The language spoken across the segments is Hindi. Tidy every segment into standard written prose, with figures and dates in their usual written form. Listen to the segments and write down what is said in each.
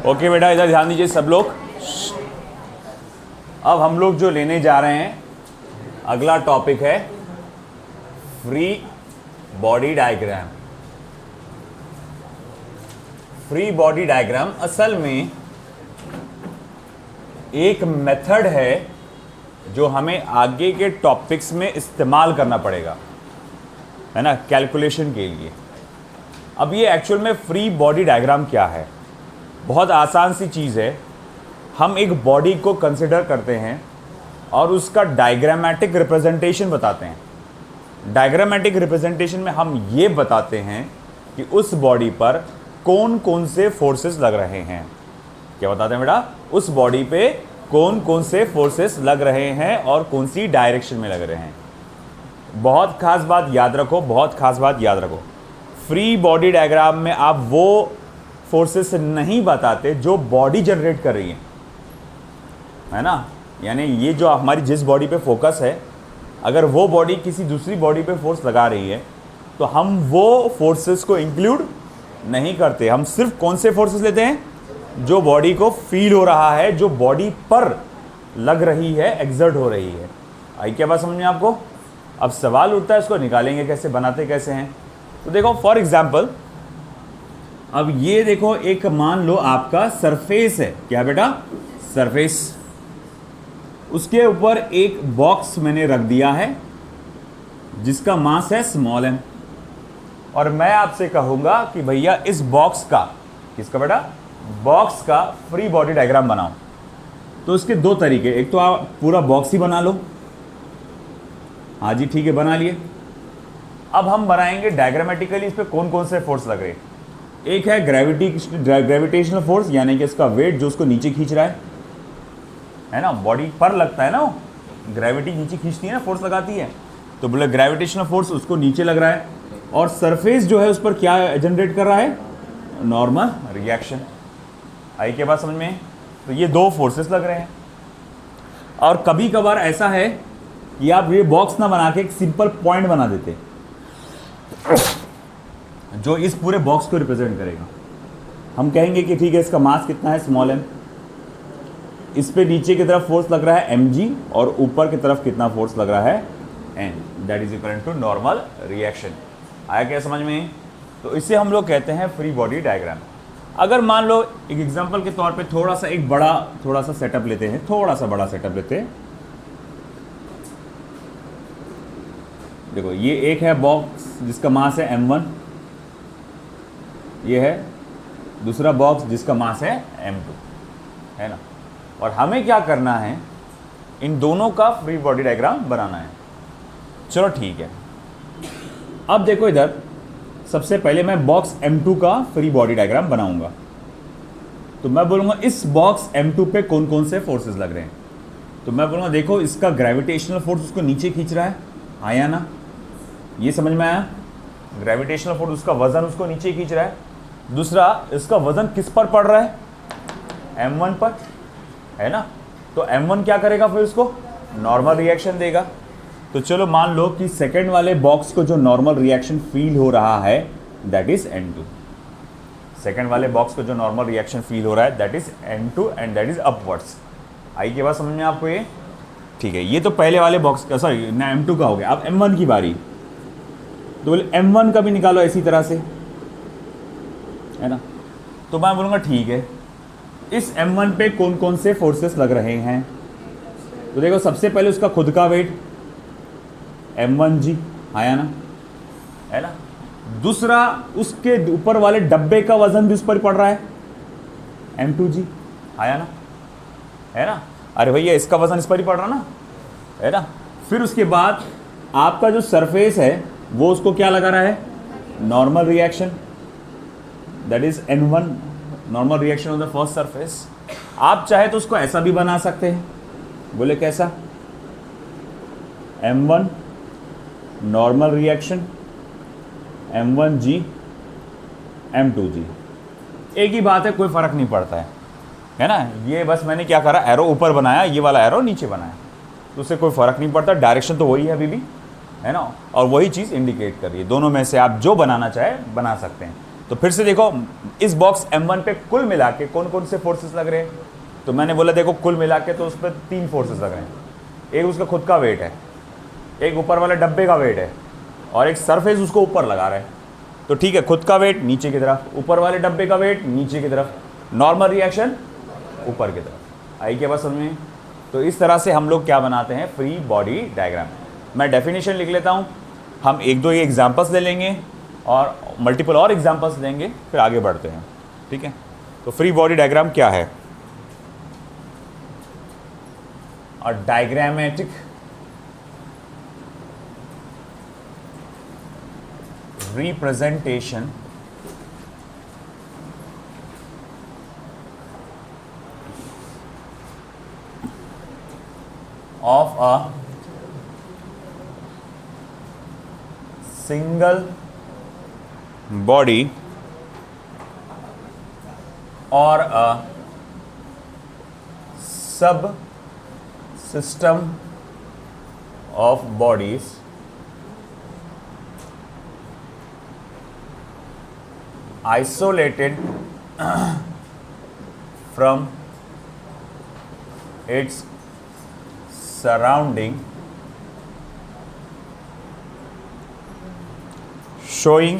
ओके बेटा, इधर ध्यान दीजिए सब लोग। अब हम लोग जो लेने जा रहे हैं, अगला टॉपिक है free body diagram. Free body diagram असल में एक मेथड है जो हमें आगे के टॉपिक्स में इस्तेमाल करना पड़ेगा, है ना, कैलकुलेशन के लिए। अब ये एक्चुअल में फ्री बॉडी डायग्राम क्या है? बहुत आसान सी चीज़ है। हम एक बॉडी को कंसिडर करते हैं और उसका डायग्रामेटिक रिप्रेजेंटेशन बताते हैं। डायग्रामेटिक रिप्रेजेंटेशन में हम ये बताते हैं कि उस बॉडी पर कौन कौन से फोर्सेस लग रहे हैं। क्या बताते हैं बेटा? उस बॉडी पे कौन कौन से फोर्सेस लग रहे हैं और कौन सी डायरेक्शन में लग रहे हैं। बहुत खास बात याद रखो, बहुत खास बात याद रखो। फ्री बॉडी डायग्राम में आप वो फोर्सेस नहीं बताते जो बॉडी जनरेट कर रही है ना। यानी ये जो हमारी जिस बॉडी पे फोकस है, अगर वो बॉडी किसी दूसरी बॉडी पे फोर्स लगा रही है तो हम वो फोर्सेस को इंक्लूड नहीं करते। हम सिर्फ कौन से फोर्सेस लेते हैं? जो बॉडी को फील हो रहा है, जो बॉडी पर लग रही है, एक्सर्ट हो रही है। आई क्या बात समझ में आपको? अब सवाल उठता है इसको निकालेंगे कैसे, बनाते कैसे हैं। तो देखो फॉर एग्जाम्पल, अब ये देखो, एक मान लो आपका सरफेस है। क्या बेटा? सरफेस। उसके ऊपर एक बॉक्स मैंने रख दिया है जिसका मास है स्मॉल m, और मैं आपसे कहूंगा कि भैया इस बॉक्स का, किसका बेटा? बॉक्स का फ्री बॉडी डायग्राम बनाओ। तो इसके दो तरीके, एक तो आप पूरा बॉक्स ही बना लो। हाँ जी ठीक है, बना लिए। अब हम बनाएंगे डायग्रामेटिकली इस पे कौन कौन से फोर्स लग रहे हैं। एक है ग्रेविटेशनल फोर्स, यानी कि इसका वेट जो उसको नीचे खींच रहा है ना, बॉडी पर लगता है ना, वो ग्रेविटी नीचे खींचती है ना, फोर्स लगाती है, तो बोले ग्रेविटेशनल फोर्स उसको नीचे लग रहा है। और सरफेस जो है उस पर क्या जनरेट कर रहा है? Normal reaction. आई के बात समझ में? तो ये दो फोर्सेस लग रहे हैं। और कभी कभार ऐसा है कि आप ये बॉक्स ना बना के एक सिंपल पॉइंट बना देते जो इस पूरे बॉक्स को रिप्रेजेंट करेगा। हम कहेंगे कि ठीक है, इसका मास कितना है? Small m। इस पे नीचे की तरफ फोर्स लग रहा है mg और ऊपर की तरफ कितना फोर्स लग रहा है? n। That is equal to normal reaction. आया क्या समझ में? तो इसे हम लोग कहते हैं फ्री बॉडी डायग्राम। अगर मान लो एक एग्जांपल के तौर पे थोड़ा सा सेटअप लेते हैं, थोड़ा सा बड़ा सेटअप लेते हैं। देखो ये एक है बॉक्स जिसका मास है m1, ये है दूसरा बॉक्स जिसका मास है m2, है ना। और हमें क्या करना है? इन दोनों का फ्री बॉडी डायग्राम बनाना है। चलो ठीक है। अब देखो इधर, सबसे पहले मैं बॉक्स m2 का फ्री बॉडी डायग्राम बनाऊंगा। तो मैं बोलूंगा इस बॉक्स m2 पे कौन कौन से फोर्सेस लग रहे हैं। तो मैं बोलूंगा देखो, इसका ग्रेविटेशनल फोर्स उसको नीचे खींच रहा है, आया ना? ये समझ में आया? ग्रेविटेशनल फोर्स, उसका वजन उसको नीचे खींच रहा है। दूसरा, इसका वजन किस पर पड़ रहा है? m1 पर, है ना। तो m1 क्या करेगा? फिर उसको नॉर्मल रिएक्शन देगा। तो चलो मान लो कि सेकंड वाले बॉक्स को जो नॉर्मल रिएक्शन फील हो रहा है दैट इज n2। सेकंड वाले बॉक्स को जो नॉर्मल रिएक्शन फील हो रहा है that is n2 and that is upwards. आई के बाद समझ में आपको ये? ठीक है, ये तो पहले वाले बॉक्स का, सॉरी ना, m2 का हो गया। अब m1 की बारी। तो बोले m1 का भी निकालो इसी तरह से, है ना। तो मैं बोलूँगा ठीक है, इस m1 पे कौन कौन से फोर्सेस लग रहे हैं। तो देखो सबसे पहले उसका खुद का वेट m1g, आया ना, है ना। दूसरा, उसके ऊपर वाले डब्बे का वजन भी उस पर पड़ रहा है, m2g, आया ना, है ना। अरे भैया इसका वजन इस पर ही पड़ रहा ना, है ना। फिर उसके बाद आपका जो सरफेस है वो उसको क्या लगा रहा है? Normal reaction, that is n1, normal reaction on the first surface. आप चाहे तो उसको ऐसा भी बना सकते हैं। बोले कैसा? m1 normal reaction, m1g m2g, एक ही बात है, कोई फर्क नहीं पड़ता है ना। ये बस मैंने क्या करा, एरो ऊपर बनाया, ये वाला एरो नीचे बनाया, तो उससे कोई फर्क नहीं पड़ता। डायरेक्शन तो वही है अभी भी, है ना, और वही चीज़ इंडिकेट कर रही है। दोनों में से आप जो बनाना चाहे बना सकते हैं। तो फिर से देखो, इस बॉक्स M1 पे कुल मिला के कौन कौन से फोर्सेस लग रहे हैं, तो मैंने बोला देखो कुल मिला के तो उस पर 3 फोर्सेस लग रहे हैं। एक उसका खुद का वेट है, एक ऊपर वाले डब्बे का वेट है, और एक सरफेस उसको ऊपर लगा रहा है। तो ठीक है, खुद का वेट नीचे की तरफ, ऊपर वाले डब्बे का वेट नीचे की तरफ, नॉर्मल रिएक्शन ऊपर की तरफ। आई क्या बात समझ में? तो इस तरह से हम लोग क्या बनाते हैं, फ्री बॉडी डायग्राम। मैं डेफिनेशन लिख लेता हूँ, हम एक दो ये एग्जाम्पल्स ले लेंगे और मल्टीपल और एग्जाम्पल्स लेंगे, फिर आगे बढ़ते हैं। ठीक है, तो फ्री बॉडी डायग्राम क्या है? और diagrammatic representation of a single body or a subsystem of bodies isolated from its surrounding, showing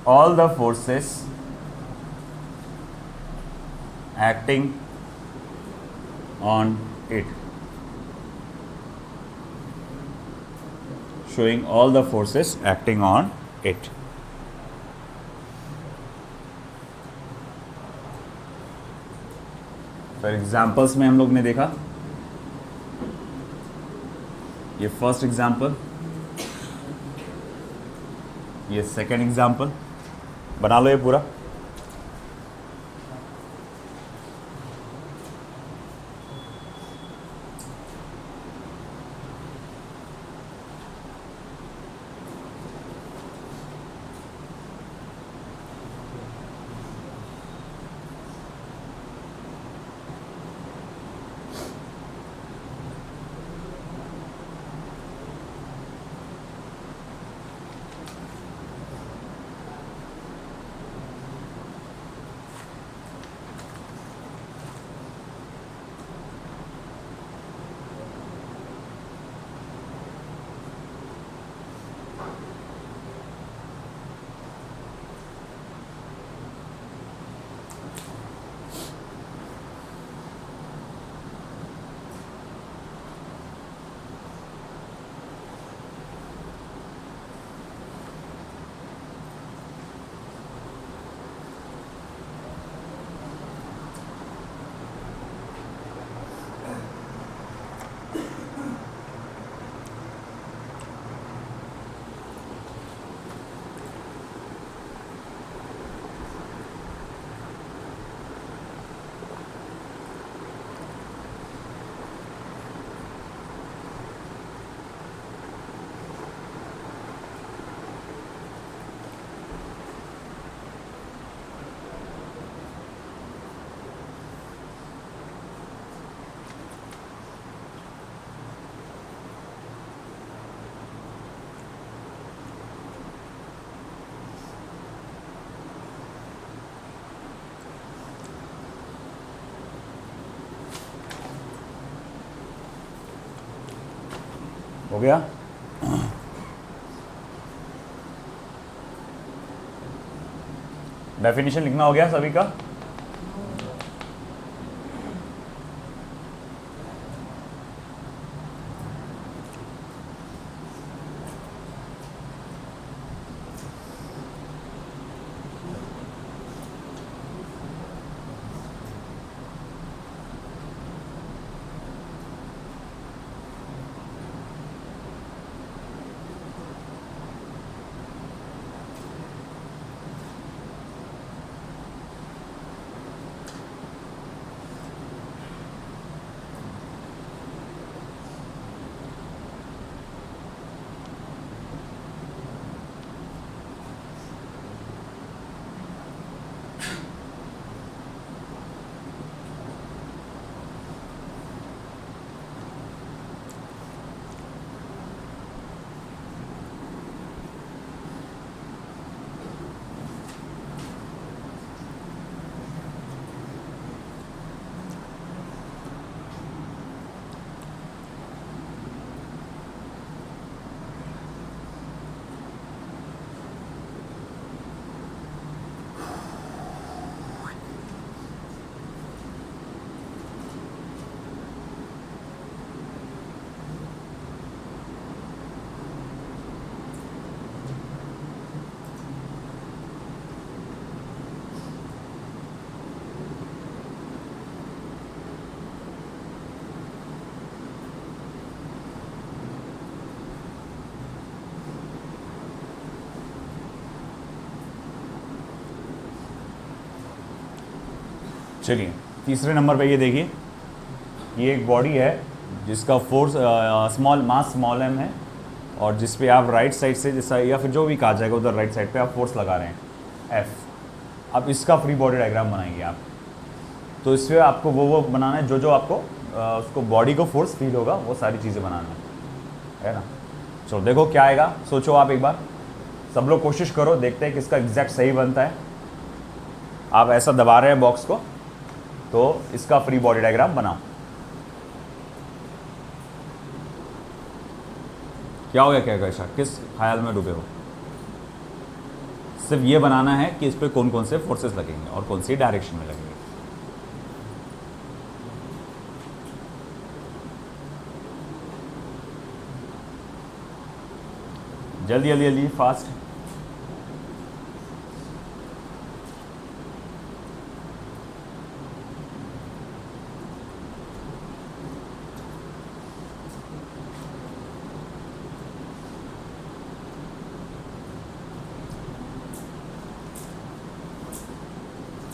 all the forces acting on it, showing all the forces acting on it. फिर एग्जाम्पल्स में हम लोग ने देखा, ये फर्स्ट एग्जाम्पल, ये सेकेंड एग्जाम्पल, बना लो ये पूरा। हो गया? डेफिनेशन लिखना हो गया सभी का? चलिए तीसरे नंबर पे ये देखिए, ये एक बॉडी है जिसका force small mass small m है, और जिस पे आप राइट साइड से जैसा या फिर जो भी कहा जाएगा उधर राइट साइड पे आप फोर्स लगा रहे हैं एफ। अब इसका फ्री बॉडी डायग्राम बनाएंगे आप। तो इसमें आपको वो बनाना है जो आपको उसको बॉडी को फोर्स फील होगा, वो सारी चीज़ें बनाना है ना। चलो देखो क्या आएगा, सोचो आप एक बार, सब लोग कोशिश करो, देखते हैं किसका एग्जैक्ट सही बनता है। आप ऐसा दबा रहे हैं बॉक्स को, तो इसका फ्री बॉडी डायग्राम बनाओ। क्या हो गया, क्या कैसा, किस ख्याल में डूबे हो? सिर्फ ये बनाना है कि इस पर कौन कौन से फोर्सेस लगेंगे और कौन सी डायरेक्शन में लगेंगे। जल्दी जल्दी जल्दी, फास्ट।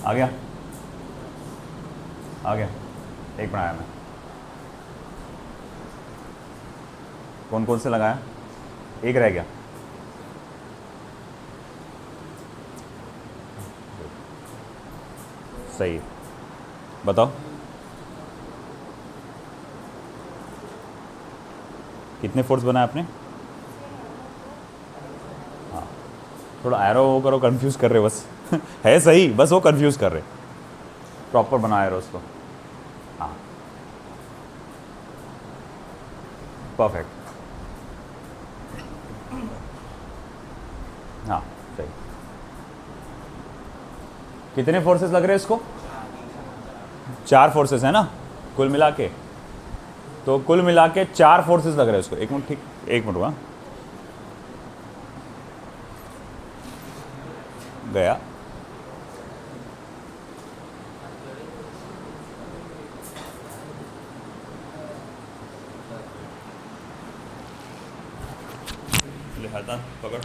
आ गया, आ गया, एक बनाया मैं। कौन कौन से लगाया? एक रह गया। सही, बताओ कितने फोर्स बनाए आपने? हाँ, थोड़ा एरो वो करो, कंफ्यूज कर रहे बस है सही, बस वो कंफ्यूज कर रहे। प्रॉपर बना एरो उसको। हाँ, परफेक्ट। हाँ सही। कितने फोर्सेस लग रहे हैं इसको? 4 फोर्सेस है ना कुल मिला के। तो कुल मिला के 4 फोर्सेस लग रहे हैं इसको। एक मिनट, ठीक, एक मिनट हुआ, गया। लिहाजा पकड़,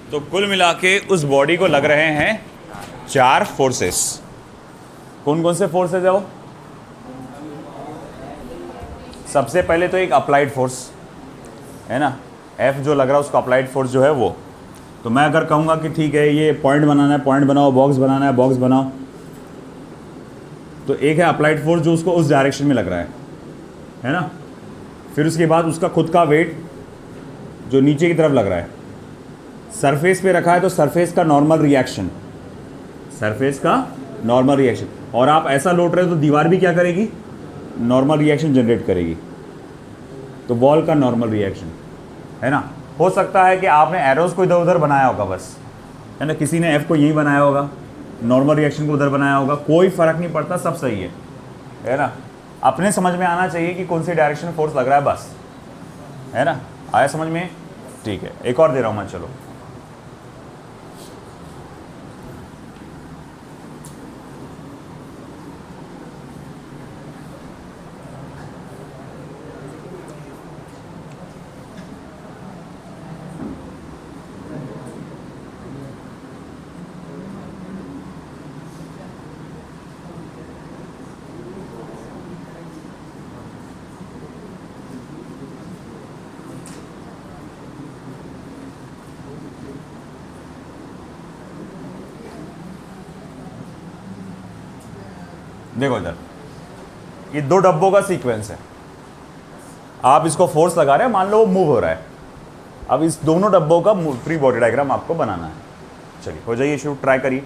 तो कुल मिला के उस बॉडी को लग रहे हैं 4 फोर्सेस। कौन कौन से फोर्सेस है वो? सबसे पहले तो एक अप्लाइड फोर्स है ना, एफ जो लग रहा है उसको अप्लाइड फोर्स जो है वो। तो मैं अगर कहूँगा कि ठीक है ये पॉइंट बनाना है, पॉइंट बनाओ, बॉक्स बनाना है, बॉक्स बनाओ, तो एक है अप्लाइड फोर्स जो उसको उस डायरेक्शन में लग रहा है ना। फिर उसके बाद उसका खुद का वेट जो नीचे की तरफ लग रहा है, सरफेस पे रखा है तो सरफेस का नॉर्मल रिएक्शन, सरफेस का नॉर्मल रिएक्शन। और आप ऐसा लौट रहे हो तो दीवार भी क्या करेगी? नॉर्मल रिएक्शन जनरेट करेगी। तो वॉल का नॉर्मल रिएक्शन है ना। हो सकता है कि आपने एरोज को इधर उधर बनाया होगा बस, है ना, किसी ने एफ को यहीं बनाया होगा, नॉर्मल रिएक्शन को उधर बनाया होगा, कोई फर्क नहीं पड़ता, सब सही है ना। अपने समझ में आना चाहिए कि कौन सी डायरेक्शन फोर्स लग रहा है, बस, है ना। आया समझ में? ठीक है, एक और दे रहा हूँ मैं, चलो। देखो इधर ये 2 डब्बों का सीक्वेंस है। आप इसको फोर्स लगा रहे हैं, मान लो वो मूव हो रहा है। अब इस दोनों डब्बों का फ्री बॉडी डायग्राम आपको बनाना है। चलिए हो जाइए शुरू, ट्राई करिए।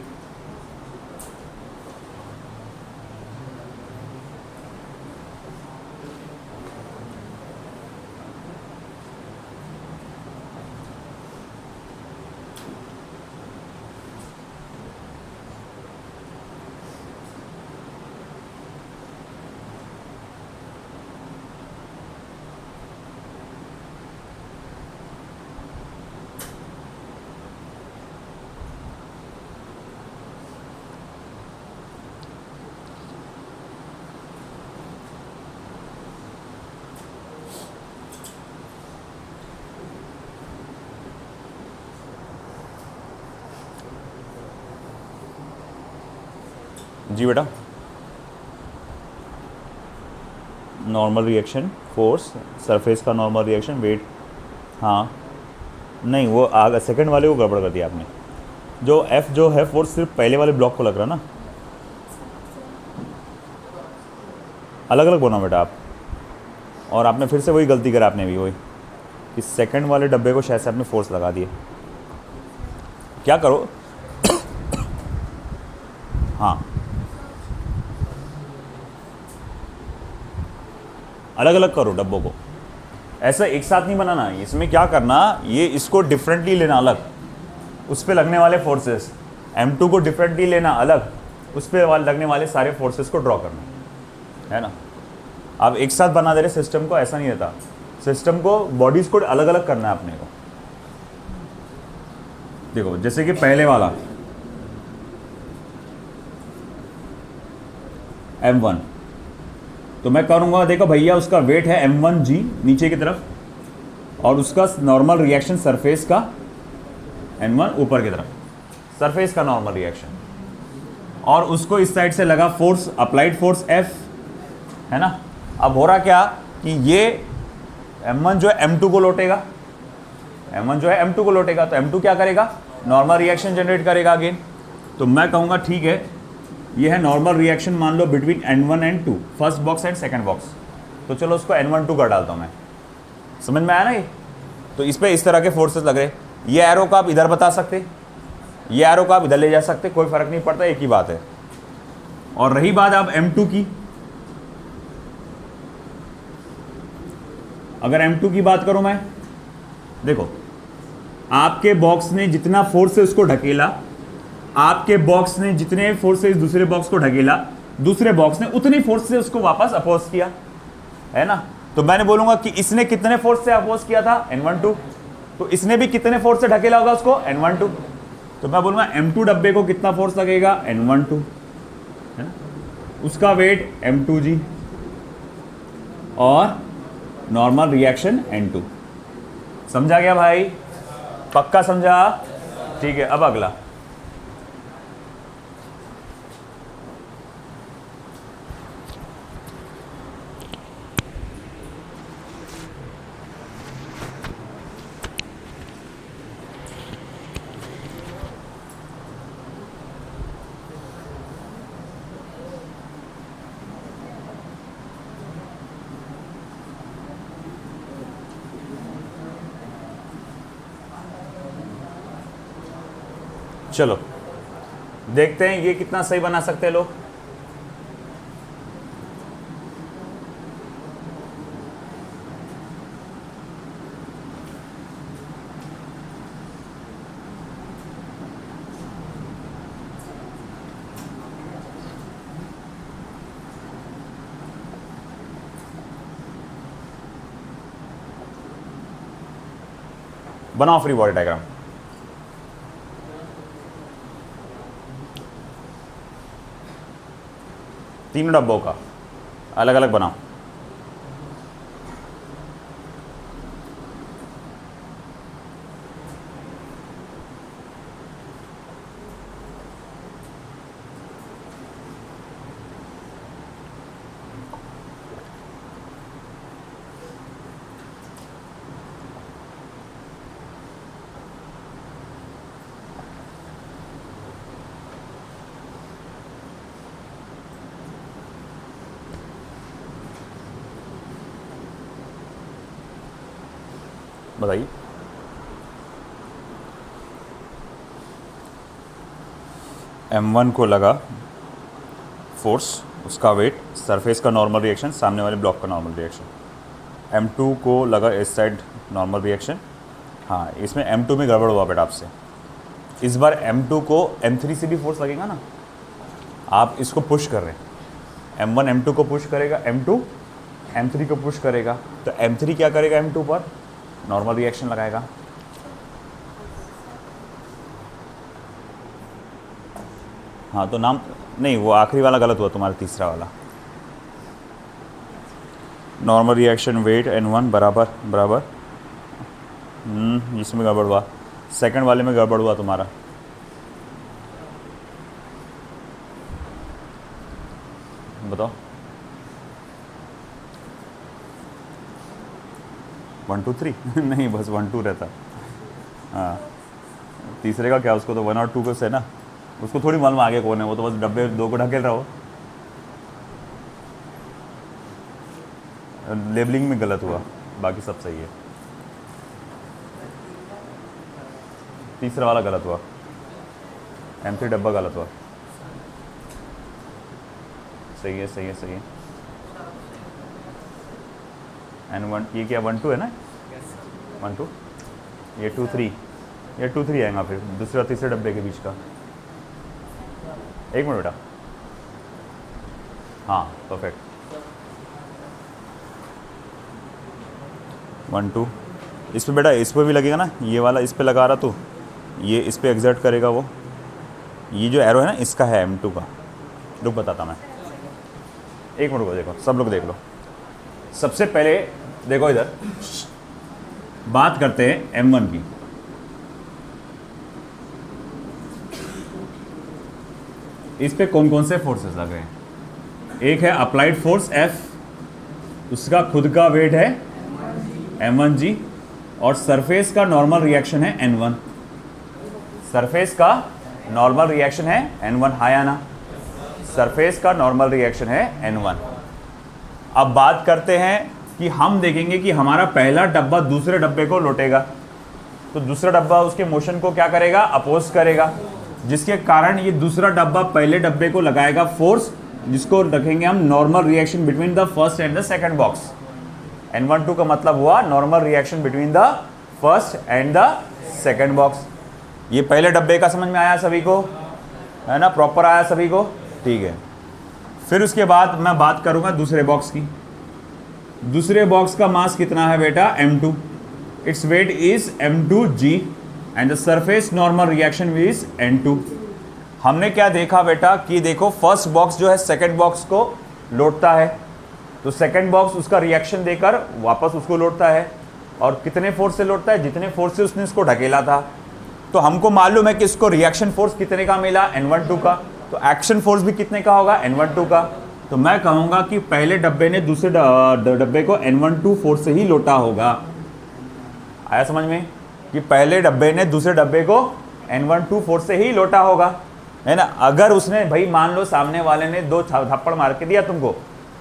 जी बेटा, नॉर्मल रिएक्शन फोर्स, सरफेस का नॉर्मल रिएक्शन, वेट। हाँ नहीं, वो आगे सेकंड वाले को गड़बड़ कर दिया आपने। जो एफ जो है फोर्स सिर्फ पहले वाले ब्लॉक को लग रहा ना, अलग अलग बनाओ बेटा आप। और आपने फिर से वही गलती करा आपने भी, वही इस सेकंड वाले डब्बे को शायद से आपने फोर्स लगा दिए। क्या करो हाँ, अलग अलग करो डब्बों को, ऐसा एक साथ नहीं बनाना। इसमें क्या करना, ये इसको डिफरेंटली लेना अलग, उस पर लगने वाले फोर्सेस, M2 को डिफरेंटली लेना अलग, उस पर लगने वाले सारे फोर्सेस को ड्रॉ करना, है ना। आप एक साथ बना दे रहे सिस्टम को, ऐसा नहीं रहता। सिस्टम को बॉडीज को अलग अलग करना है अपने को। देखो जैसे कि पहले वाला M1, तो मैं करूँगा, देखो भैया उसका वेट है M1G नीचे की तरफ, और उसका नॉर्मल रिएक्शन सरफेस का N1 ऊपर की तरफ, सरफेस का नॉर्मल रिएक्शन, और उसको इस साइड से लगा फोर्स, अप्लाइड फोर्स F, है ना। अब हो रहा क्या कि ये M1 जो है M2 को लौटेगा, M1 जो है M2 को लौटेगा, तो M2 क्या करेगा, नॉर्मल रिएक्शन जनरेट करेगा अगेन। तो मैं कहूँगा ठीक है, ये है नॉर्मल रिएक्शन मान लो between N1 and 2, first box and second box. तो चलो उसको N12 कर डालता हूँ मैं, समझ में आया ना ये। तो इस पे इस तरह के फोर्सेस लग रहे, ये एरो को आप इधर बता सकते, ये एरो को आप इधर ले जा सकते, कोई फर्क नहीं पड़ता, एक ही बात है। और रही बात आप M2 की, अगर M2 की बात करूं मैं, देखो आपके बॉक्स ने जितना फोर्स है उसको ढकेला, आपके बॉक्स ने जितने फोर्स से दूसरे बॉक्स को ढकेला, दूसरे बॉक्स ने उतनी फोर्स से उसको वापस अपोज किया, है ना। तो मैंने बोलूंगा कि इसने कितने फोर्स से अपोज किया था, N12, तो इसने भी कितने फोर्स से ढकेला होगा उसको, N12। तो मैं बोलूंगा M2 डब्बे को कितना फोर्स लगेगा, N12, है ना, उसका वेट M2G, और नॉर्मल रिएक्शन N2। समझा गया भाई, पक्का समझा, ठीक है। अब अगला, चलो देखते हैं ये कितना सही बना सकते हैं लोग। बनाओ फ्री बॉडी डायग्राम। तीनों डब्बों का अलग अलग बनाओ। बताइए। M1 को लगा फोर्स, उसका वेट, सरफेस का नॉर्मल रिएक्शन, सामने वाले ब्लॉक का नॉर्मल रिएक्शन। M2 को लगा इस साइड नॉर्मल रिएक्शन। हाँ, इसमें M2 में गड़बड़ हुआ बेटा आपसे। इस बार M2 को M3 से भी फोर्स लगेगा ना, आप इसको पुश कर रहे हैं। M1 M2 को पुश करेगा, M2 M3 को पुश करेगा, तो M3 क्या करेगा, M2 पर नॉर्मल रिएक्शन लगाएगा। हाँ, तो नाम नहीं, वो आखिरी वाला गलत हुआ तुम्हारा, तीसरा वाला। नॉर्मल रिएक्शन वेट N1 बराबर बराबर, इसमें गड़बड़ हुआ, सेकंड वाले में गड़बड़ हुआ तुम्हारा। बताओ 1 2 3 नहीं, बस 1 2 रहता। हाँ, तीसरे का क्या, उसको तो 1 और 2 को से ना, उसको थोड़ी मालूम आगे कौन है, वो तो बस डब्बे 2 को ढकेल रहा हो। लेबलिंग में गलत हुआ, बाकी सब सही है। तीसरा वाला गलत हुआ, M3 डब्बा गलत हुआ। सही है, सही है, सही है। N1 ये क्या 1 2 है ना, 1 2, ये 2 3, ये 2 3 आएगा फिर दूसरा तीसरे डब्बे के बीच का। एक मिनट बेटा, हाँ परफेक्ट। 1 2 इस पे बेटा, इस पे भी लगेगा ना, ये वाला इस पे लगा रहा तो ये इस पे एग्जर्ट करेगा वो। ये जो एरो है ना, इसका है M2 का। रुक बताता मैं, एक मिनट को देखो, सब लोग देख लो। सबसे पहले देखो इधर, बात करते हैं M1 की। इस पे कौन कौन से फोर्सेस लग रहे हैं? एक है अप्लाइड फोर्स F, उसका खुद का वेट है M1G, और सरफेस का नॉर्मल रिएक्शन है N1। सरफेस का नॉर्मल रिएक्शन है N1, हाँ या ना? सरफेस का नॉर्मल रिएक्शन है N1। अब बात करते हैं कि हम देखेंगे कि हमारा पहला डब्बा दूसरे डब्बे को लौटेगा, तो दूसरा डब्बा उसके मोशन को क्या करेगा, अपोज करेगा, जिसके कारण ये दूसरा डब्बा पहले डब्बे को लगाएगा फोर्स, जिसको रखेंगे हम normal reaction between the first and the second box. N1 2 का मतलब हुआ normal reaction between the first and the second box. ये पहले डब्बे का समझ में आया सभी को, है ना, प्रॉपर आया सभी को, ठीक है। फिर उसके बाद मैं बात करूंगा दूसरे बॉक्स की। दूसरे बॉक्स का मास कितना है बेटा, M2, its weight is M2G and the surface normal reaction is N2। हमने क्या देखा बेटा कि देखो फर्स्ट बॉक्स जो है सेकंड बॉक्स को लौटता है, तो सेकंड बॉक्स उसका रिएक्शन देकर वापस उसको लौटता है, और कितने फोर्स से लौटता है, जितने फोर्स से उसने इसको ढकेला था। तो हमको मालूम है कि इसको रिएक्शन फोर्स कितने का मिला, N1 2 का, तो एक्शन फोर्स भी कितने का होगा, N1 2 का। तो मैं कहूँगा कि पहले डब्बे ने दूसरे डब्बे को N1 2 फोर्स से ही लौटा होगा। आया समझ में, कि पहले डब्बे ने दूसरे डब्बे को N1 2 फोर्स से ही लौटा होगा, है ना। अगर उसने भाई मान लो सामने वाले ने 2 थप्पड़ मार के दिया तुमको,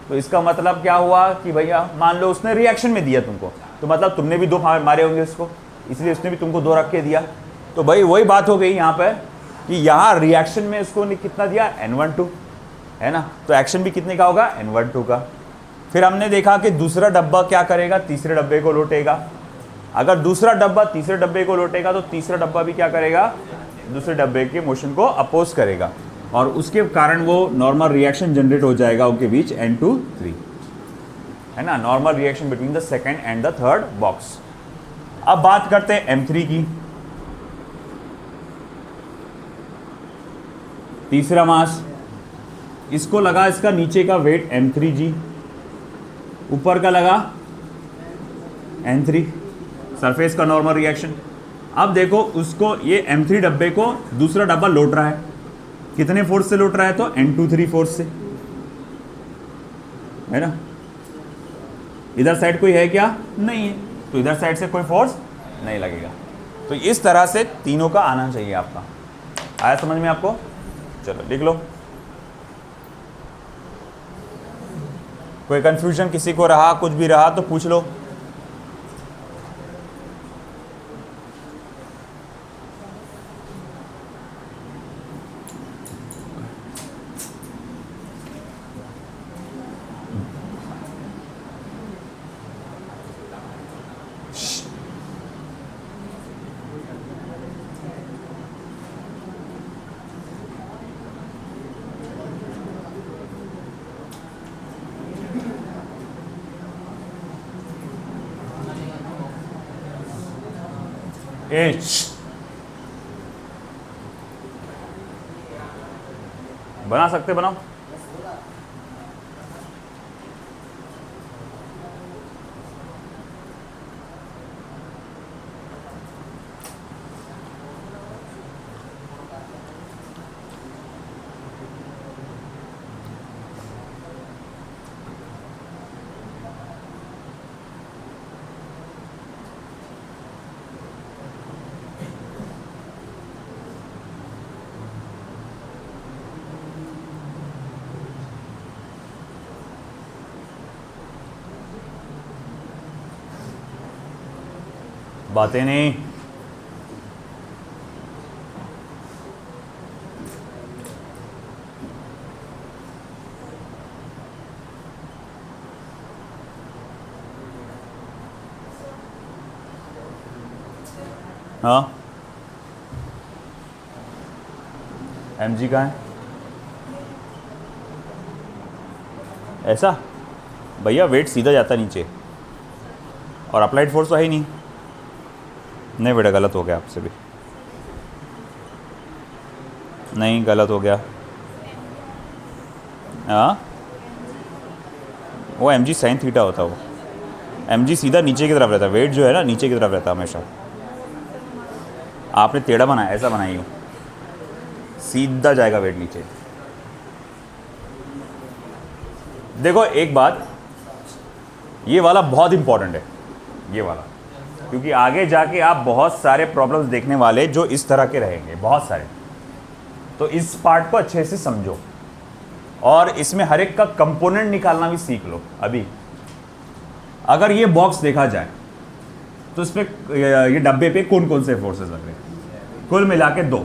तो इसका मतलब क्या हुआ कि भैया मान लो उसने रिएक्शन में दिया तुमको, तो मतलब तुमने भी 2 मारे होंगे उसको, इसलिए उसने भी तुमको 2 रख के दिया। तो भाई वही बात हो गई यहाँ पर कि यहाँ रिएक्शन में उसको कितना दिया, N1 2, है ना, तो एक्शन भी कितने का होगा, N1 2 का। फिर हमने देखा कि दूसरा डब्बा क्या करेगा, तीसरे डब्बे को लौटेगा। अगर दूसरा डब्बा तीसरे डब्बे को लौटेगा तो तीसरा डब्बा भी क्या करेगा, दूसरे डब्बे के मोशन को अपोज करेगा, और उसके कारण वो नॉर्मल रिएक्शन जनरेट हो जाएगा उनके बीच N2 3, है ना, normal reaction between the second and the third box. अब बात करते हैं M3 की। तीसरा मास, इसको लगा इसका नीचे का वेट M3G, ऊपर का लगा N3, सरफेस का नॉर्मल रिएक्शन। अब देखो उसको ये M3 डब्बे को दूसरा डब्बा लौट रहा है, कितने फोर्स से लौट रहा है, तो N2 3 फोर्स से, है ना। इधर साइड कोई है क्या, नहीं है, तो इधर साइड से कोई फोर्स नहीं लगेगा। तो इस तरह से तीनों का आना चाहिए आपका। आया समझ में आपको? चलो लिख लो। कोई कंफ्यूजन किसी को रहा, कुछ भी रहा तो पूछ लो। H बना सकते, बनाओ। बातें नहीं। हाँ mg कहाँ है? ऐसा भैया वेट सीधा जाता नीचे और अप्लाइड फोर्स तो है ही नहीं। नहीं बेटा गलत हो गया आपसे भी, नहीं गलत हो गया। हाँ वो mg साइन थीटा होता है, वो mg सीधा नीचे की तरफ रहता है, वेट जो है ना नीचे की तरफ रहता है हमेशा। आपने टेढ़ा बनाया, ऐसा बनाई हो, सीधा जाएगा वेट नीचे। देखो एक बात, ये वाला बहुत इंपॉर्टेंट है, ये वाला, क्योंकि आगे जाके आप बहुत सारे प्रॉब्लम्स देखने वाले जो इस तरह के रहेंगे, बहुत सारे। तो इस पार्ट को अच्छे से समझो और इसमें हर एक का कंपोनेंट निकालना भी सीख लो। अभी अगर ये बॉक्स देखा जाए तो इसमें ये डब्बे पे कौन कौन से फोर्सेस लग रहे हैं? कुल मिला के दो,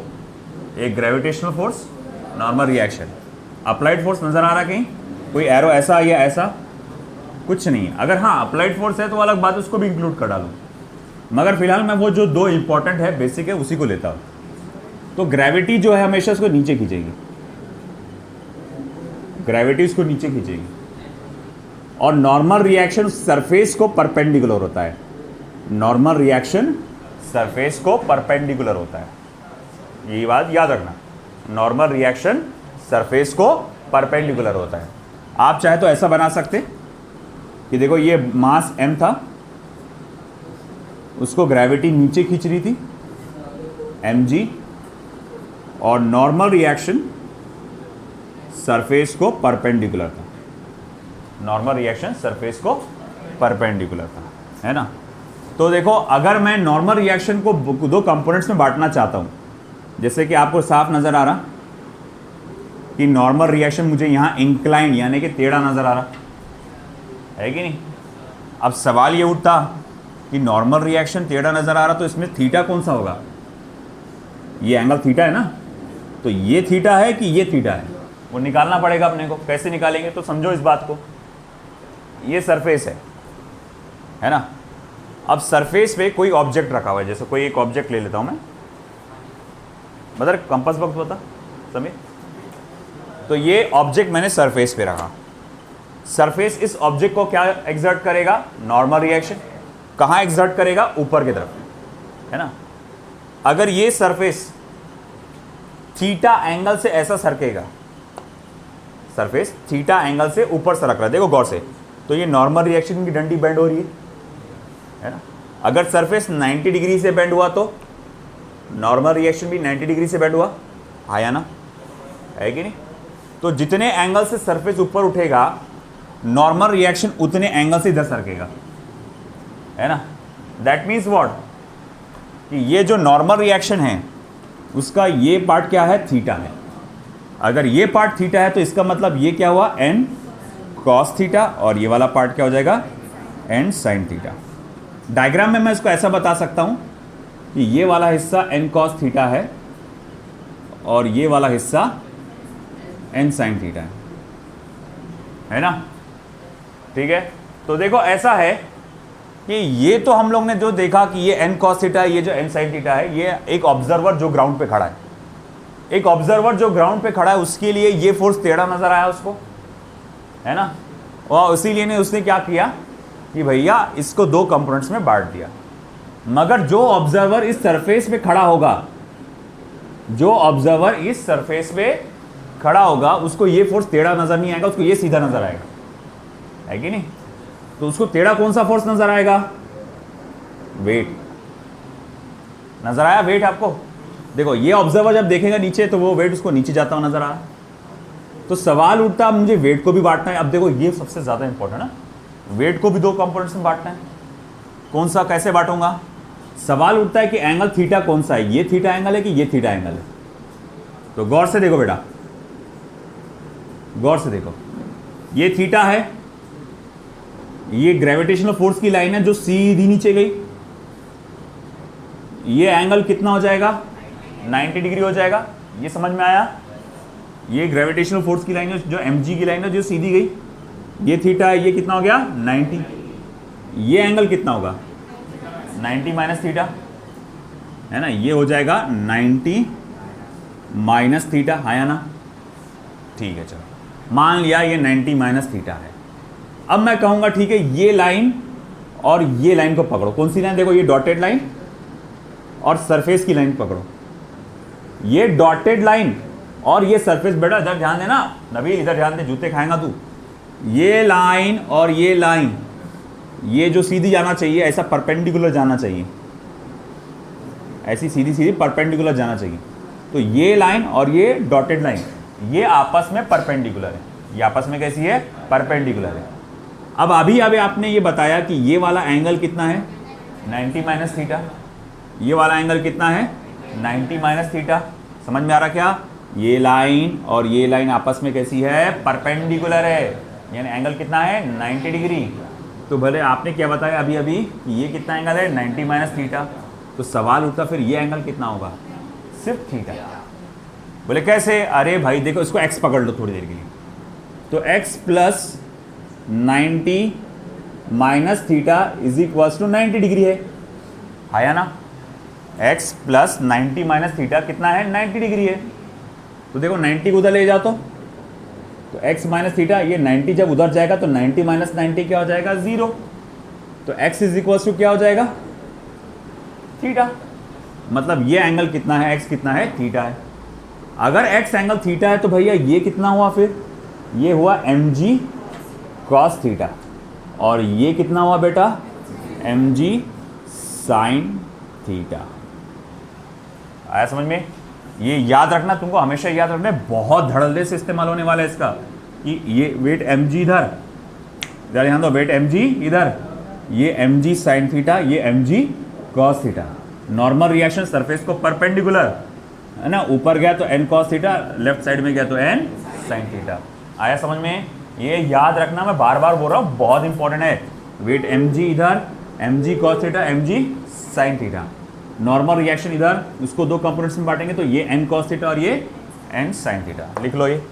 एक gravitational force, normal reaction. Applied force नजर आ रहा है कहीं? कोई एरो ऐसा या ऐसा? कुछ नहीं। अगर हाँ अप्लाइड फोर्स है तो अलग बात, उसको भी इंक्लूड कर डालूँ, मगर फिलहाल मैं वो जो दो इंपॉर्टेंट है, बेसिक है, उसी को लेता हूँ। तो ग्रेविटी जो है हमेशा इसको नीचे खींचेगी, ग्रेविटी इसको नीचे खींचेगी, और नॉर्मल रिएक्शन सरफेस को परपेंडिकुलर होता है। नॉर्मल रिएक्शन सरफेस को परपेंडिकुलर होता है, यही बात याद रखना। नॉर्मल रिएक्शन सरफेस को परपेंडिकुलर होता है। आप चाहे तो ऐसा बना सकते कि देखो ये मास m था, उसको ग्रेविटी नीचे खींच रही थी mg, और नॉर्मल रिएक्शन सरफेस को परपेंडिकुलर था। नॉर्मल रिएक्शन सरफेस को परपेंडिकुलर था, है ना। तो देखो अगर मैं नॉर्मल रिएक्शन को दो कंपोनेंट्स में बांटना चाहता हूं, जैसे कि आपको साफ नजर आ रहा कि नॉर्मल रिएक्शन मुझे यहां इंक्लाइन यानी कि टेढ़ा नजर आ रहा है कि नहीं। अब सवाल ये उठता कि नॉर्मल रिएक्शन टेढ़ा नजर आ रहा, तो इसमें थीटा कौन सा होगा? ये एंगल थीटा है ना, तो ये थीटा है कि ये थीटा है, वो निकालना पड़ेगा अपने को। कैसे निकालेंगे? तो समझो इस बात को, ये सरफेस है ना। अब सरफेस पे कोई ऑब्जेक्ट रखा हुआ है, जैसे कोई एक ऑब्जेक्ट ले लेता हूं मैं, बदर कंपास बॉक्स बता समीर। तो ये ऑब्जेक्ट मैंने सरफेस पे रखा, सरफेस इस ऑब्जेक्ट को क्या एक्सर्ट करेगा? Normal reaction. कहाँ एक्सर्ट करेगा? ऊपर की तरफ, है ना। अगर ये सरफेस थीटा एंगल से ऐसा सरकेगा, सरफेस थीटा एंगल से ऊपर सरक रहा है, देखो गौर से, तो ये नॉर्मल रिएक्शन की डंडी बेंड हो रही है ना। अगर सरफेस 90 डिग्री से बेंड हुआ तो नॉर्मल रिएक्शन भी 90 डिग्री से बेंड हुआ, आया ना, है कि नहीं। तो जितने एंगल से सरफेस ऊपर उठेगा, नॉर्मल रिएक्शन उतने एंगल से इधर सरकेगा, है ना। दैट मीन्स व्हाट, कि ये जो नॉर्मल रिएक्शन है उसका ये पार्ट क्या है? थीटा है। अगर ये पार्ट थीटा है तो इसका मतलब ये क्या हुआ? n cos थीटा, और ये वाला पार्ट क्या हो जाएगा? n sin theta. डायग्राम में मैं इसको ऐसा बता सकता हूं कि ये वाला हिस्सा n cos थीटा है और ये वाला हिस्सा n sin थीटा है ना, ठीक है। तो देखो ऐसा है कि ये तो हम लोग ने जो देखा कि ये n cos थीटा है, ये जो n sin थीटा है, ये एक ऑब्जर्वर जो ग्राउंड पे खड़ा है, एक ऑब्जर्वर जो ग्राउंड पे खड़ा है, उसके लिए ये फोर्स टेढ़ा नजर आया उसको, है ना। और इसीलिए उसने क्या किया कि भैया इसको दो कंपोनेंट्स में बांट दिया। मगर जो ऑब्जर्वर इस सरफेस पे खड़ा होगा, जो ऑब्जर्वर इस सरफेस पे खड़ा होगा, उसको ये फोर्स टेढ़ा नजर नहीं आएगा, उसको ये सीधा नजर आएगा, है कि नहीं। तो उसको टेढ़ा कौन सा फोर्स नजर आएगा? वेट नजर आया, वेट आपको। देखो ये ऑब्जर्वर जब देखेगा नीचे तो वो वेट उसको नीचे जाता हुआ नजर आ रहा है। तो सवाल उठता, मुझे वेट को भी बांटना है। अब देखो ये सबसे ज्यादा इंपॉर्टेंट है ना, वेट को भी दो कंपोनेंट्स में बांटना है। कौन सा, कैसे बांटूंगा? सवाल उठता है कि एंगल थीटा कौन सा है, ये थीटा एंगल है कि ये थीटा एंगल है। तो गौर से देखो बेटा, गौर से देखो, ये थीटा है, ये ग्रेविटेशनल फोर्स की लाइन है जो सीधी नीचे गई, ये एंगल कितना हो जाएगा, 90 डिग्री हो जाएगा। ये समझ में आया? ये ग्रेविटेशनल फोर्स की लाइन है, जो mg की लाइन है जो सीधी गई, ये थीटा है, ये कितना हो गया 90। ये एंगल कितना होगा 90 माइनस थीटा, है ना, ये हो जाएगा 90 माइनस थीटा, है ना? ठीक है, चलो मान लिया ये 90 माइनस थीटा है। अब मैं कहूंगा ठीक है, ये लाइन और ये लाइन को पकड़ो। कौन सी लाइन? देखो ये डॉटेड लाइन और सरफेस की लाइन पकड़ो। ये डॉटेड लाइन और ये सरफेस, बेटा इधर ध्यान देना नबील, इधर ध्यान दे, जूते खाएगा तू। ये लाइन और ये लाइन, ये जो सीधी जाना चाहिए, ऐसा परपेंडिकुलर जाना चाहिए, ऐसी सीधी सीधी परपेंडिकुलर जाना चाहिए। तो ये लाइन और ये डॉटेड लाइन, ये आपस में परपेंडिकुलर है। ये आपस में कैसी है? परपेंडिकुलर है। अब अभी आपने ये बताया कि ये वाला एंगल कितना है 90 माइनस थीटा, ये वाला एंगल कितना है 90 माइनस थीटा। समझ में आ रहा क्या? ये लाइन और ये लाइन आपस में कैसी है? परपेंडिकुलर है, यानी एंगल कितना है 90 डिग्री। तो भले आपने क्या बताया अभी अभी कि ये कितना एंगल है 90 माइनस थीटा, तो सवाल उठता फिर ये एंगल कितना होगा? सिर्फ थीटा। बोले कैसे? अरे भाई देखो, इसको x पकड़ लो थोड़ी देर के लिए। तो x plus 90 minus theta is equal to 90 degree है, आया ना? x प्लस 90 माइनस थीटा कितना है 90 डिग्री है। तो देखो 90 को उधर ले जाओ तो x माइनस थीटा, ये 90 जब उधर जाएगा तो 90 माइनस 90 क्या हो जाएगा? 0। तो x इज इक्वल टू क्या हो जाएगा? थीटा। मतलब ये एंगल कितना है? x कितना है? थीटा है। अगर x एंगल थीटा है तो भैया ये कितना हुआ? फिर ये हुआ mg cos थीटा, और ये कितना हुआ बेटा? mg sin theta. आया समझ में? ये याद रखना, तुमको हमेशा याद रखना है, बहुत धड़ल्ले से इस्तेमाल होने वाला है इसका, कि ये वेट mg इधर ध्यान दो, वेट mg इधर, ये mg sin थीटा, ये mg cos theta. Normal reaction surface को परपेंडिकुलर, है ना, ऊपर गया तो n cos theta, left side में गया तो n sin थीटा। आया समझ में? ये याद रखना, मैं बार बार बोल रहा हूँ, बहुत इंपॉर्टेंट है। वेट mg इधर, mg cos theta, mg sin theta. Normal reaction इधर, उसको दो कंपोनेंट्स में बांटेंगे तो ये n cos थीटा और ये n sin थीटा। लिख लो ये।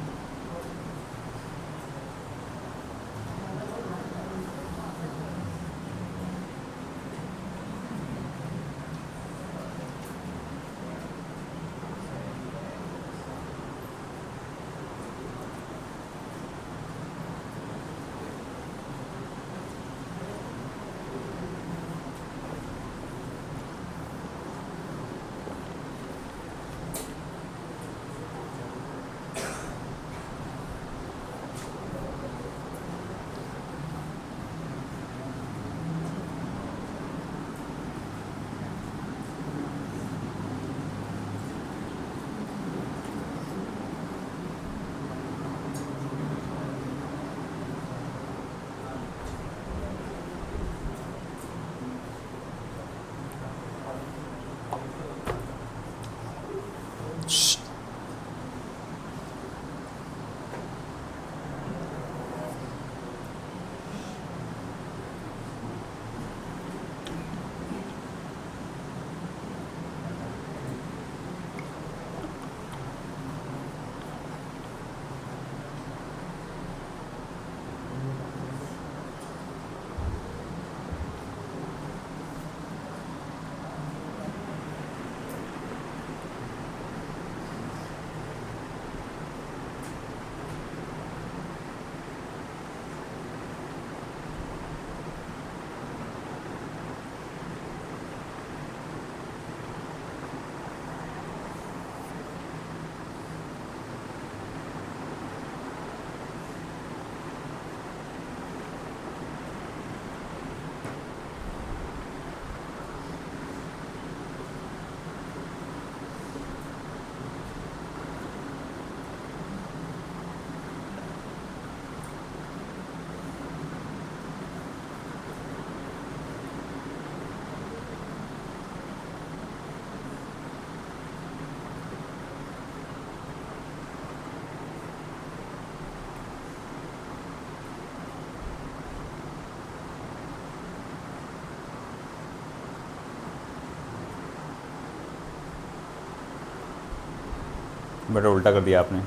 बेटा उल्टा कर दिया आपने,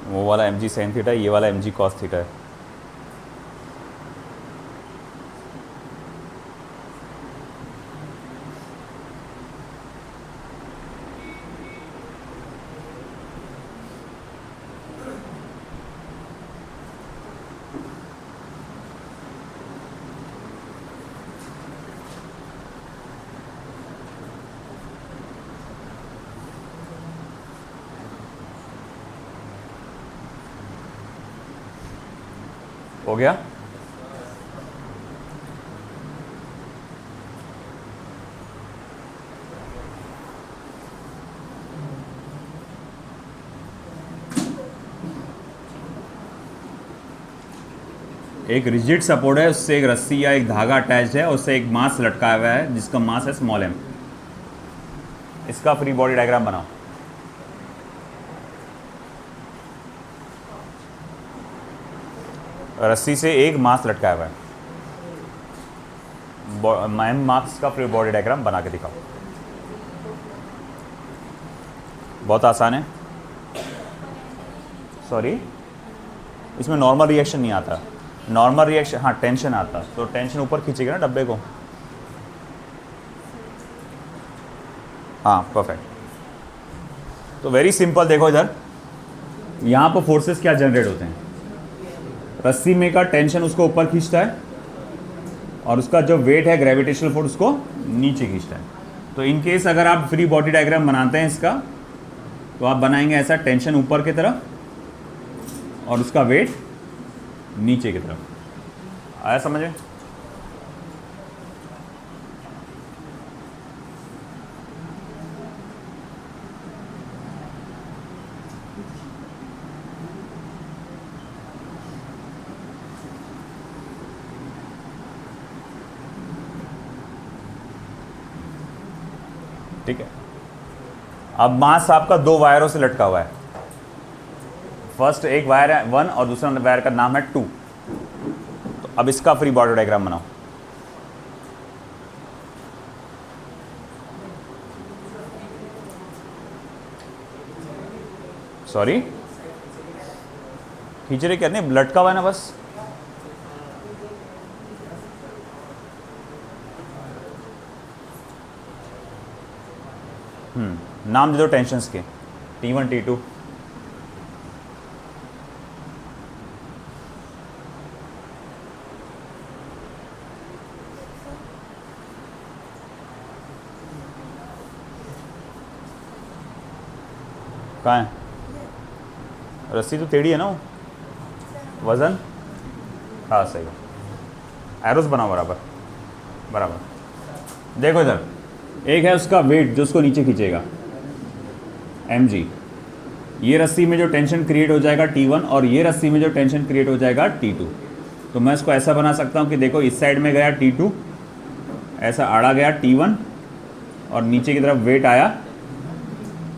वो वाला एम जी साइन थीटा, ये वाला एम जी कॉस थीटा है। हो गया। एक रिजिड सपोर्ट है, उससे एक रस्सी या एक धागा अटैच है, उससे एक मास लटकाया हुआ है जिसका मास है स्मॉल एम। इसका फ्री बॉडी डायग्राम बनाओ। रस्सी से एक मास लटकाया हुआ है, एम मास का फ्री बॉडी डायग्राम बना के दिखाओ। बहुत आसान है। सॉरी, इसमें नॉर्मल रिएक्शन नहीं आता। नॉर्मल रिएक्शन, हाँ टेंशन आता, तो टेंशन ऊपर खींचेगा ना डब्बे को। हाँ परफेक्ट। तो वेरी सिंपल, देखो इधर, यहाँ पर फोर्सेस क्या जनरेट होते हैं। रस्सी में का टेंशन उसको ऊपर खींचता है और उसका जो वेट है ग्रेविटेशनल फोर्स उसको नीचे खींचता है। तो इन केस अगर आप फ्री बॉडी डायग्राम बनाते हैं इसका, तो आप बनाएंगे ऐसा, टेंशन ऊपर की तरफ और उसका वेट नीचे की तरफ। आया समझ में? ठीक है। अब मास आपका दो वायरों से लटका हुआ है। फर्स्ट एक वायर है 1 और दूसरा वायर का नाम है 2। तो अब इसका फ्री बॉडी डायग्राम बनाओ। सॉरी, खींच रहे क्या? नहीं, लटका हुआ है ना बस। नाम दे दो टेंशन्स के, T1 T2। कहाँ है? रस्सी तो टेढ़ी है ना वो। वजन, हाँ सही है। एरोस बनाओ बराबर बराबर। देखो इधर, एक है उसका वेट जो उसको नीचे खींचेगा mg। ये रस्सी में जो टेंशन क्रिएट हो जाएगा T1 और ये रस्सी में जो टेंशन क्रिएट हो जाएगा T2। तो मैं इसको ऐसा बना सकता हूँ कि देखो इस साइड में गया T2, ऐसा आड़ा गया T1 और नीचे की तरफ वेट आया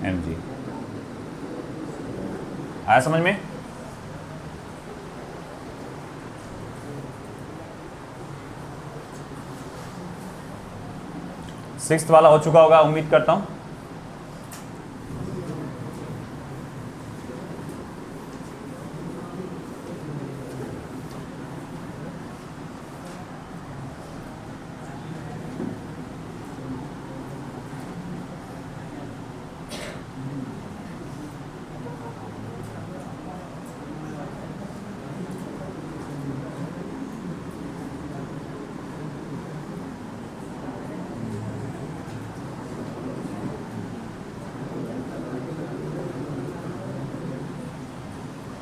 mg। आया समझ में? सिक्स्थ वाला हो चुका होगा उम्मीद करता हूं।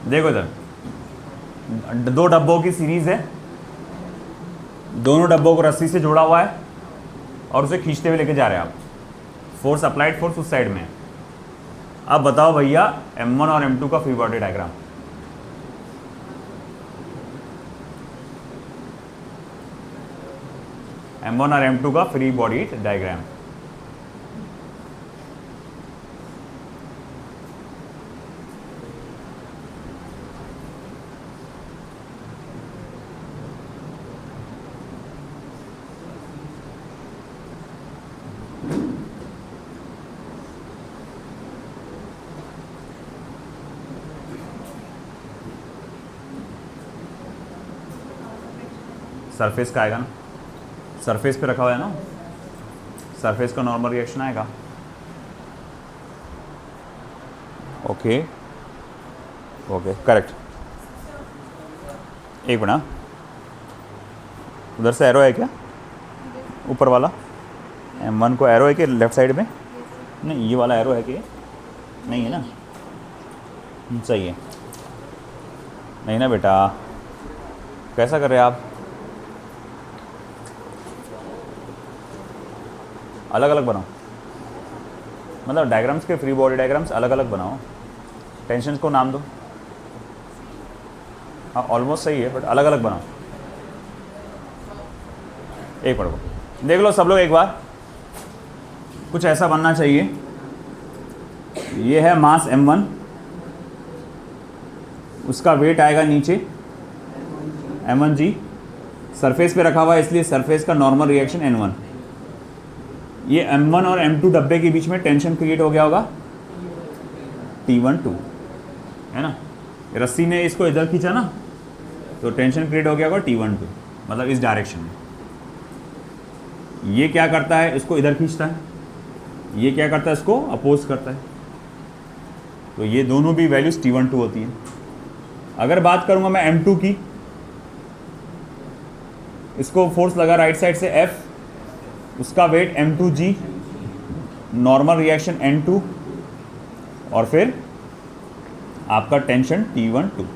देखो इधर दो डब्बों की सीरीज है, दोनों डब्बों को रस्सी से जोड़ा हुआ है और उसे खींचते हुए लेके जा रहे हैं आप। फोर्स अप्लाइड फोर्स उस साइड में है। अब बताओ भैया M1 और M2 का फ्री बॉडी डायग्राम। M1 और M2 का फ्री बॉडी डायग्राम। सरफेस का आएगा ना, सरफेस पे रखा हुआ है ना, सरफेस का नॉर्मल रिएक्शन आएगा। Okay okay correct. एक मिनट, उधर से एरो है क्या ऊपर वाला? M1 को एरो है कि लेफ्ट साइड में? नहीं, ये वाला एरो है कि नहीं है ना? सही है। नहीं ना बेटा, कैसा कर रहे हैं आप? अलग अलग बनाओ, मतलब डायग्राम्स के फ्री बॉडी डायग्राम्स अलग अलग बनाओ, टेंशन को नाम दो। हाँ ऑलमोस्ट सही है, बट अलग अलग बनाओ। एक मिनट देख लो सब लोग एक बार, कुछ ऐसा बनना चाहिए। ये है मास M1, उसका वेट आएगा नीचे M1G, सरफेस पे रखा हुआ है इसलिए सरफेस का नॉर्मल रिएक्शन N1। ये M1 और M2 डब्बे के बीच में टेंशन क्रिएट हो गया होगा T12, है ना? रस्सी ने इसको इधर खींचा ना, तो टेंशन क्रिएट हो गया होगा T12, मतलब इस डायरेक्शन में। ये क्या करता है, इसको इधर खींचता है, ये क्या करता है, इसको अपोज करता है। तो ये दोनों भी वैल्यूज T12 होती है। अगर बात करूंगा मैं M2 की, इसको फोर्स लगा राइट साइड से F, उसका weight M2G, normal reaction N2, और फिर आपका टेंशन T12,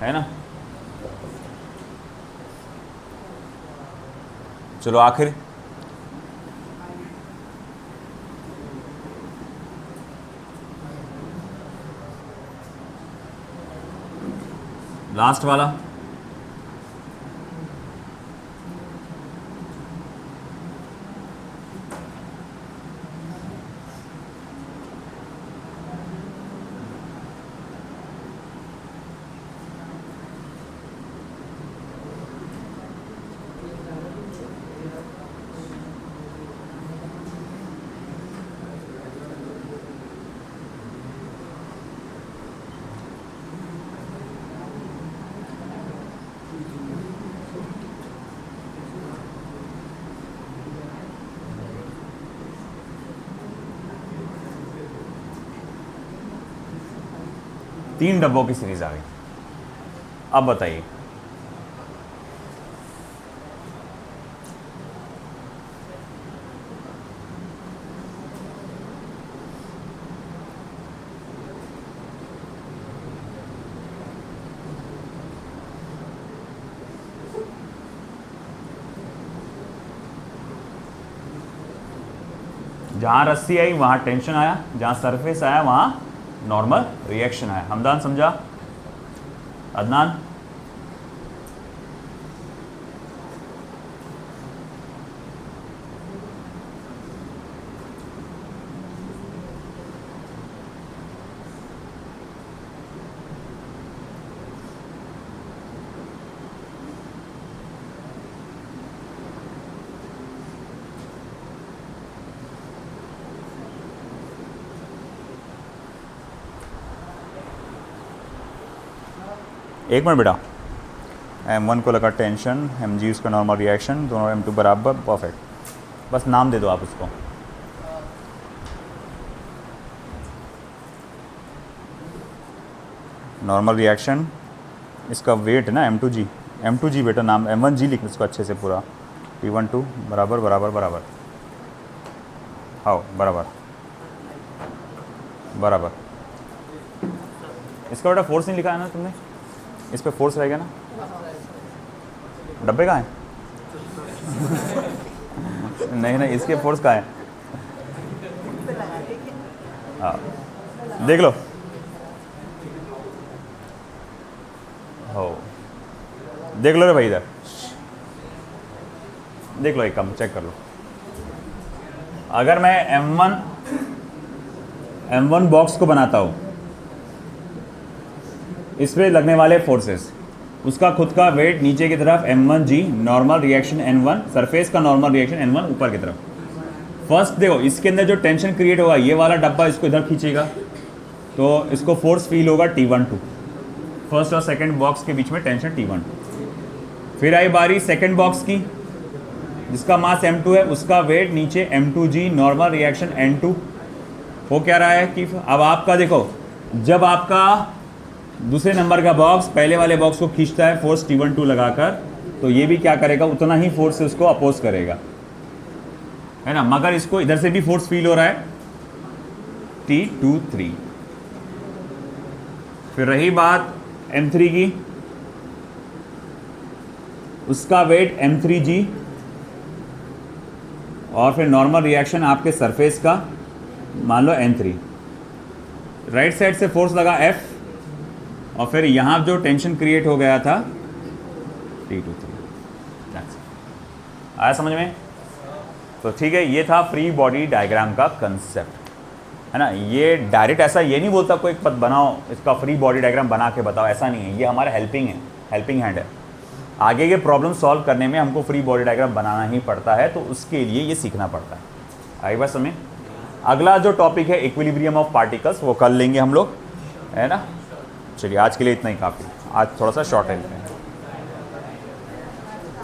है ना? चलो आखिर लास्ट वाला, तीन डब्बों की सीरीज आ गई। अब बताइए, जहां रस्सी आई वहां टेंशन आया, जहां सरफेस आया वहां नॉर्मल रिएक्शन आया। हमदान समझा? अदनान? एक मिनट बेटा, M1 को लगा टेंशन, Mg उसका नॉर्मल रिएक्शन, दोनों M2 बराबर, परफेक्ट। बस नाम दे दो आप उसको। नॉर्मल रिएक्शन, इसका वेट है ना M2G, M2G बेटा नाम, M1G लिख इसको अच्छे से पूरा, T12 बराबर बराबर बराबर, हाँ बराबर बराबर। इसका बेटा फोर्स नहीं लिखा है ना तुमने? इस पे फोर्स रहेगा ना? डब्बे कहाँ है? नहीं नहीं, इसके फोर्स कहाँ है? हाँ देख लो, हो देख लो रे भाई, इधर देख लो, एक काम चेक कर लो। अगर मैं M1 बॉक्स को बनाता हूँ, इस पे लगने वाले फोर्सेस, उसका खुद का वेट नीचे की तरफ M1G, normal reaction N1, surface का नॉर्मल रिएक्शन N1 ऊपर की तरफ। फर्स्ट देखो, इसके अंदर जो टेंशन क्रिएट होगा, ये वाला डब्बा इसको इधर खींचेगा, तो इसको फोर्स फील होगा T12, फर्स्ट और सेकंड बॉक्स के बीच में टेंशन T12। फिर आई बारी सेकंड बॉक्स की, जिसका मास m2 है, उसका वेट नीचे m2g, नॉर्मल रिएक्शन n2। वो क्या रहा है कि अब आपका देखो, जब आपका दूसरे नंबर का बॉक्स पहले वाले बॉक्स को खींचता है फोर्स T12 लगाकर, तो ये भी क्या करेगा, उतना ही फोर्स से उसको अपोज करेगा, है ना। मगर इसको इधर से भी फोर्स फील हो रहा है, T23। फिर रही बात m3 की, उसका वेट m3g, और फिर नॉर्मल रिएक्शन आपके सरफेस का मान लो n3। राइट साइड से फोर्स लगा F, और फिर यहाँ जो टेंशन क्रिएट हो गया था T23। आया समझ में? तो ठीक है, ये था फ्री बॉडी डायग्राम का कंसेप्ट, है ना। ये डायरेक्ट ऐसा ये नहीं बोलता कोई पद बनाओ, इसका फ्री बॉडी डायग्राम बना के बताओ, ऐसा नहीं है। ये हमारा हेल्पिंग हैंड है। आगे के प्रॉब्लम सॉल्व करने में हमको फ्री बॉडी डायग्राम बनाना ही पड़ता है, तो उसके लिए ये सीखना पड़ता है। आई बात समझ? अगला जो टॉपिक है इक्विलिब्रियम ऑफ पार्टिकल्स, वो कर लेंगे हम लोग, है ना। चलिए आज के लिए इतना ही काफ़ी, आज थोड़ा सा शॉर्ट है।